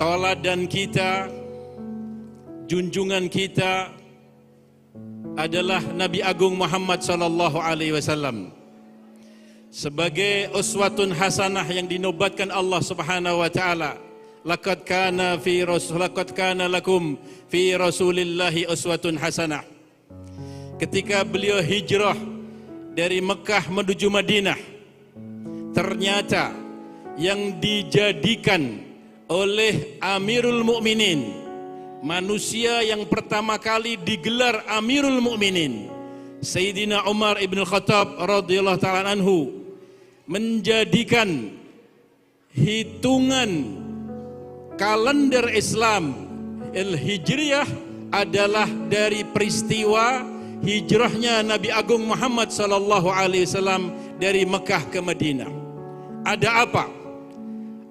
Tauladan kita, junjungan kita adalah Nabi Agung Muhammad sallallahu alaihi wasallam sebagai uswatun hasanah yang dinobatkan Allah Subhanahu wa taala. Laqad kana lakum fi Rasulillahi uswatun hasanah. Ketika beliau hijrah dari Mekah menuju Madinah, ternyata yang dijadikan oleh Amirul Mukminin, manusia yang pertama kali digelar Amirul Mukminin, Sayyidina Umar ibn Khattab radhiyallahu ta'ala anhu, menjadikan hitungan kalender Islam Al-Hijriyah adalah dari peristiwa hijrahnya Nabi Agung Muhammad sallallahu alaihi wasallam dari Mekah ke Madinah. Ada apa?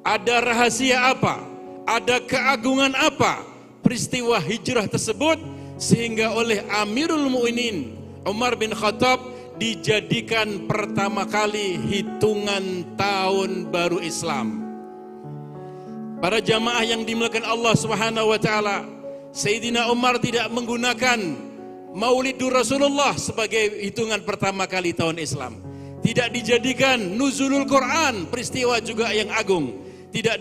Ada rahasia apa? Ada keagungan apa peristiwa hijrah tersebut sehingga oleh Amirul Mukminin Umar bin Khattab dijadikan pertama kali hitungan tahun baru Islam. Para jamaah yang dimuliakan Allah Subhanahu wa taala, Sayyidina Umar tidak menggunakan Maulidur Rasulullah sebagai hitungan pertama kali tahun Islam. Tidak dijadikan Nuzulul Quran, peristiwa juga yang agung. Tidak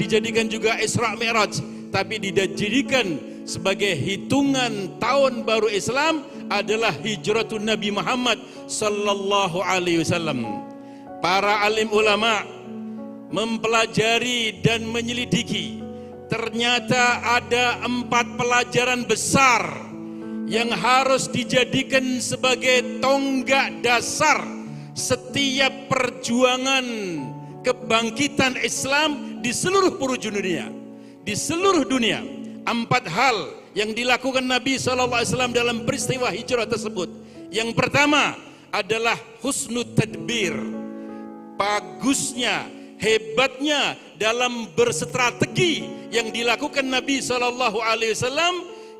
dijadikan juga Isra Mi'raj, tapi dijadikan sebagai hitungan tahun baru Islam adalah hijratun Nabi Muhammad sallallahu alaihi wasallam. Para alim ulama mempelajari dan menyelidiki, ternyata ada 4 pelajaran besar yang harus dijadikan sebagai tonggak dasar setiap perjuangan kebangkitan Islam di seluruh penjuru dunia. Di seluruh dunia, 4 hal yang dilakukan Nabi SAW dalam peristiwa hijrah tersebut. Yang pertama adalah husnul tadbir, bagusnya, hebatnya dalam berstrategi yang dilakukan Nabi SAW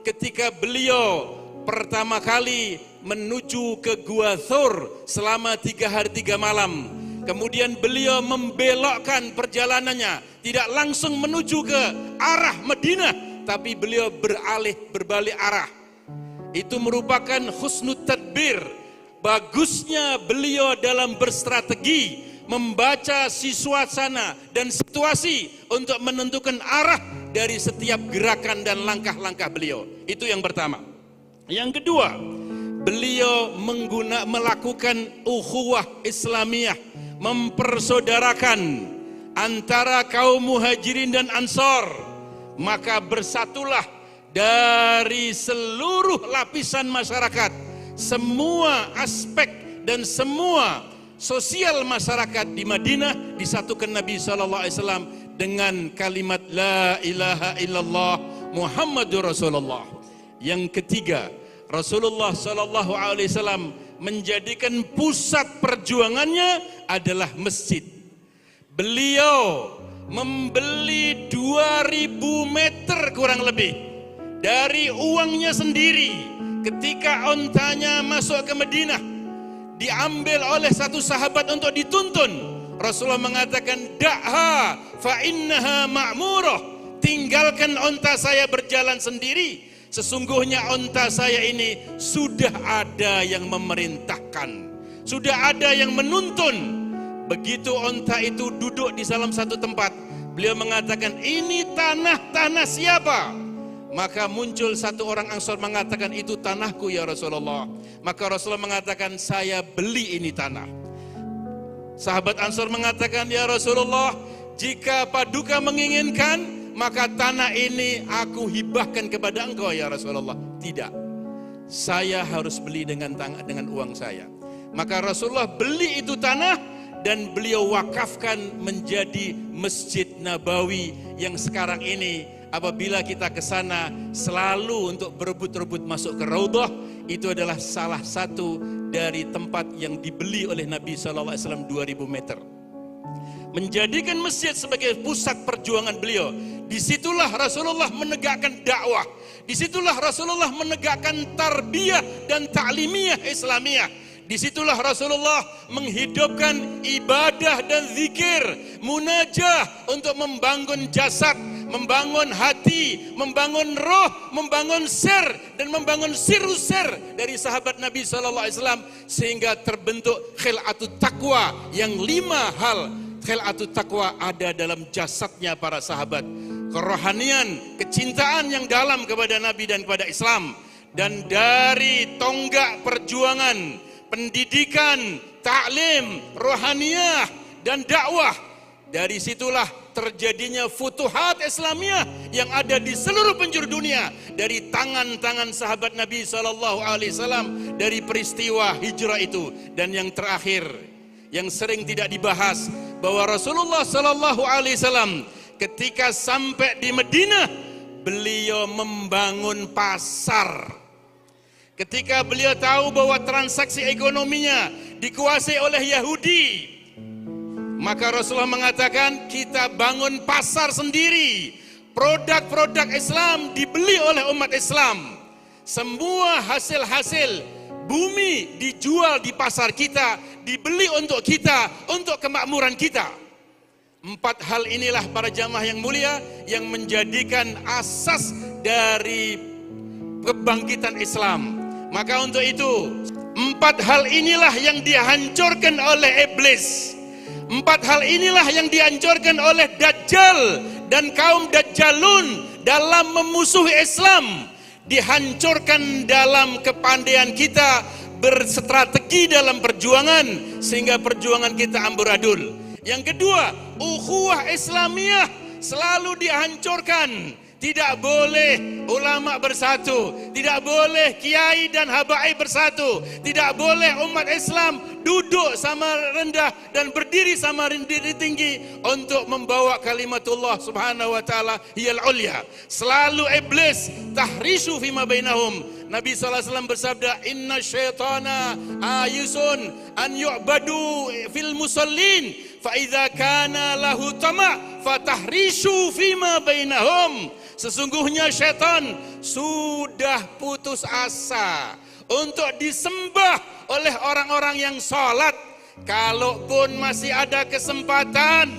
ketika beliau pertama kali menuju ke Gua Thur selama 3 hari 3 malam. Kemudian beliau membelokkan perjalanannya, tidak langsung menuju ke arah Madinah, tapi beliau berbalik arah. Itu merupakan husnul tadbir, bagusnya beliau dalam berstrategi, membaca suasana dan situasi untuk menentukan arah dari setiap gerakan dan langkah-langkah beliau. Itu yang pertama. Yang kedua, beliau melakukan ukhuwah Islamiyah, mempersaudarakan antara kaum muhajirin dan ansor. Maka bersatulah dari seluruh lapisan masyarakat, semua aspek dan semua sosial masyarakat di Madinah disatukan Nabi SAW dengan kalimat La ilaha illallah Muhammadur Rasulullah. Yang ketiga, Rasulullah SAW menjadikan pusat perjuangannya adalah masjid. Beliau membeli 2000 meter kurang lebih dari uangnya sendiri. Ketika ontanya masuk ke Madinah, diambil oleh satu sahabat untuk dituntun, Rasulullah mengatakan, da'ha fa innaha ma'murah, tinggalkan onta saya berjalan sendiri, sesungguhnya onta saya ini sudah ada yang memerintahkan, sudah ada yang menuntun. Begitu onta itu duduk di dalam satu tempat, beliau mengatakan, ini tanah siapa? Maka muncul satu orang Ansor mengatakan, itu tanahku ya Rasulullah. Maka Rasulullah mengatakan, saya beli ini tanah. Sahabat Ansor mengatakan, ya Rasulullah, jika Paduka menginginkan, maka tanah ini aku hibahkan kepada engkau ya Rasulullah. Tidak, saya harus beli dengan uang saya. Maka Rasulullah beli itu tanah dan beliau wakafkan menjadi Masjid Nabawi yang sekarang ini apabila kita ke sana selalu untuk berebut-rebut masuk ke Raudhah, itu adalah salah satu dari tempat yang dibeli oleh Nabi SAW 2000 meter. Menjadikan masjid sebagai pusat perjuangan beliau. Disitulah Rasulullah menegakkan dakwah. Disitulah Rasulullah menegakkan tarbiyah dan ta'limiyah Islamiyah. Disitulah Rasulullah menghidupkan ibadah dan zikir, munajah untuk membangun jasad, membangun hati, membangun roh, membangun sir, dan membangun sir dari sahabat Nabi SAW, sehingga terbentuk khil'atut taqwa, yang 5 hal khil'atut taqwa ada dalam jasadnya para sahabat. Kerohanian, kecintaan yang dalam kepada Nabi dan kepada Islam. Dan dari tonggak perjuangan, pendidikan, taklim, rohaniyah, dan dakwah, dari situlah terjadinya futuhat Islamiyah yang ada di seluruh penjuru dunia dari tangan-tangan sahabat Nabi SAW, dari peristiwa hijrah itu. Dan yang terakhir, yang sering tidak dibahas, bahwa Rasulullah SAW ketika sampai di Madinah, beliau membangun pasar. Ketika beliau tahu bahwa transaksi ekonominya dikuasai oleh Yahudi, maka Rasulullah mengatakan, kita bangun pasar sendiri. Produk-produk Islam dibeli oleh umat Islam. Semua hasil-hasil bumi dijual di pasar kita, dibeli untuk kita, untuk kemakmuran kita. 4 hal inilah para jamaah yang mulia yang menjadikan asas dari kebangkitan Islam. Maka untuk itu 4 hal inilah yang dihancurkan oleh iblis. 4 hal inilah yang dihancurkan oleh Dajjal dan kaum Dajjalun dalam memusuhi Islam. Dihancurkan dalam kepandaian kita berstrategi dalam perjuangan, sehingga perjuangan kita amburadul. Yang kedua, ukhuwah Islamiyah selalu dihancurkan. Tidak boleh ulama bersatu, tidak boleh kiai dan habaib bersatu, tidak boleh umat Islam duduk sama rendah dan berdiri sama rendiri tinggi untuk membawa kalimatullah subhanahu wa ta'ala hiyal ulya. Selalu iblis tahrishu fima bainahum. Nabi SAW bersabda, inna syaitana ayusun an yu'badu fil musallin fa idza kana lahu tama fatahrishu fima bainahum. Sesungguhnya syaitan sudah putus asa untuk disembah oleh orang-orang yang sholat. Kalaupun masih ada kesempatan,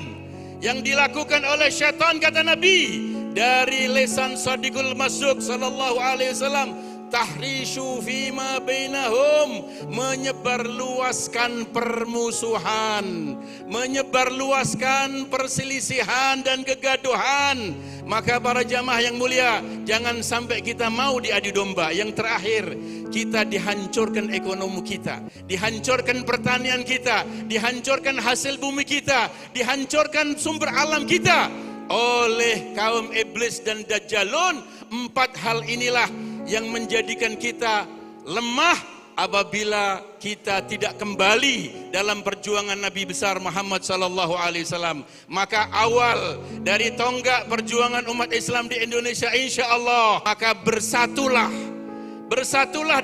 yang dilakukan oleh syaitan, kata Nabi, dari lisan Shadiqul Masduq sallallahu alaihi wasallam, tahrishu fima bainahum, menyebarluaskan permusuhan, menyebarluaskan perselisihan dan kegaduhan. Maka para jamaah yang mulia, jangan sampai kita mau diadu domba. Yang terakhir, kita dihancurkan ekonomi kita, dihancurkan pertanian kita, dihancurkan hasil bumi kita, dihancurkan sumber alam kita oleh kaum iblis dan dajjalun. 4 hal inilah yang menjadikan kita lemah apabila kita tidak kembali dalam perjuangan Nabi besar Muhammad sallallahu alaihi wasallam. Maka awal dari tonggak perjuangan umat Islam di Indonesia, insya Allah, maka bersatulah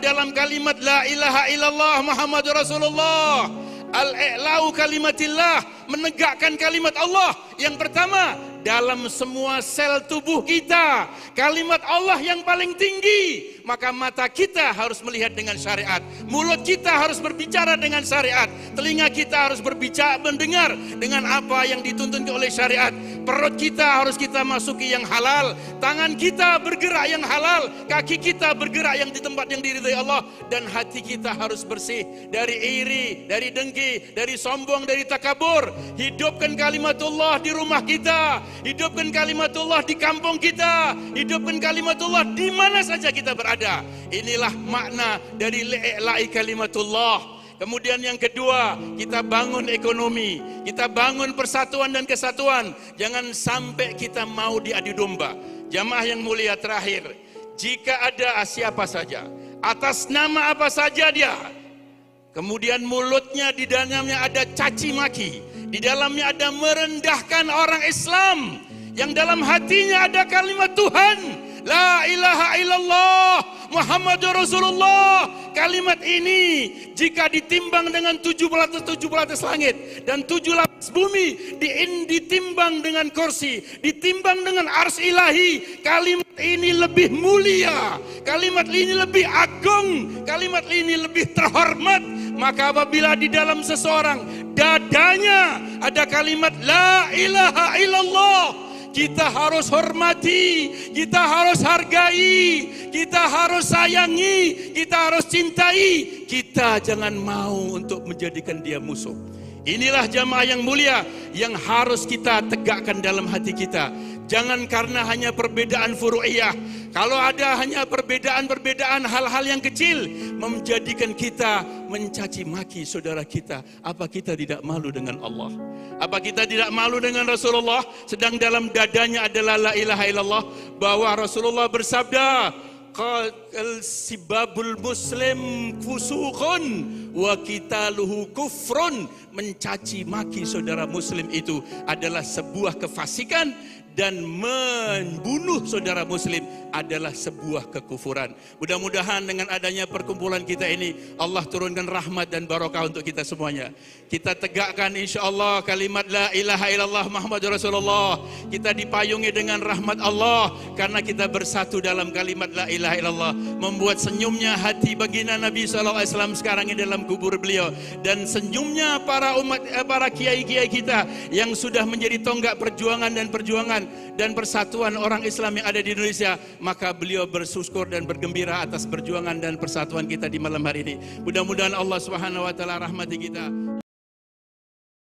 dalam kalimat la ilaha illallah Muhammadur Rasulullah. Al-i'lau kalimatillah, menegakkan kalimat Allah. Yang pertama, dalam semua sel tubuh kita, kalimat Allah yang paling tinggi. Maka mata kita harus melihat dengan syariat, mulut kita harus berbicara dengan syariat, telinga kita harus berbicara, mendengar dengan apa yang dituntun oleh syariat, perut kita harus kita masuki yang halal, tangan kita bergerak yang halal, kaki kita bergerak yang di tempat yang diridhai Allah, dan hati kita harus bersih dari iri, dari dengki, dari sombong, dari takabur. Hidupkan kalimatullah di rumah kita, hidupkan kalimatullah di kampung kita, hidupkan kalimatullah di mana saja kita berada. Inilah makna dari li'la'i kalimatullah. Kemudian yang kedua, kita bangun ekonomi, kita bangun persatuan dan kesatuan. Jangan sampai kita mau diadu domba. Jamaah yang mulia, terakhir, jika ada siapa saja, atas nama apa saja dia, kemudian mulutnya di dalamnya ada caci maki, di dalamnya ada merendahkan orang Islam, yang dalam hatinya ada kalimat Tuhan, la ilaha illallah Muhammadur Rasulullah. Kalimat ini jika ditimbang dengan 7 lapis langit dan 7 lapis bumi, ditimbang dengan kursi, ditimbang dengan ars ilahi, kalimat ini lebih mulia, kalimat ini lebih agung, kalimat ini lebih terhormat. Maka apabila di dalam seseorang dadanya ada kalimat la ilaha illallah, kita harus hormati, kita harus hargai, kita harus sayangi, kita harus cintai. Kita jangan mau untuk menjadikan dia musuh. Inilah jamaah yang mulia yang harus kita tegakkan dalam hati kita. Jangan karena hanya perbedaan furu'iyah, kalau ada hanya perbedaan-perbedaan hal-hal yang kecil menjadikan kita mencaci maki saudara kita. Apa kita tidak malu dengan Allah? Apa kita tidak malu dengan Rasulullah? Sedang dalam dadanya adalah la ilaha illallah, bahwa Rasulullah bersabda, sibabul muslim fusuqun wa qitaluhu kufrun. Mencaci maki saudara muslim itu adalah sebuah kefasikan, dan membunuh saudara muslim adalah sebuah kekufuran. Mudah-mudahan dengan adanya perkumpulan kita ini, Allah turunkan rahmat dan barokah untuk kita semuanya. Kita tegakkan insyaAllah kalimat la ilaha illallah Muhammadur Rasulullah. Kita dipayungi dengan rahmat Allah karena kita bersatu dalam kalimat la ilaha illallah. Membuat senyumnya hati baginda Nabi SAW sekarang ini dalam kubur beliau, dan senyumnya para umat, para kiai-kiai kita yang sudah menjadi tonggak perjuangan dan persatuan orang Islam yang ada di Indonesia. Maka beliau bersyukur dan bergembira atas perjuangan dan persatuan kita di malam hari ini. Mudah-mudahan Allah Subhanahu wa taala rahmati kita.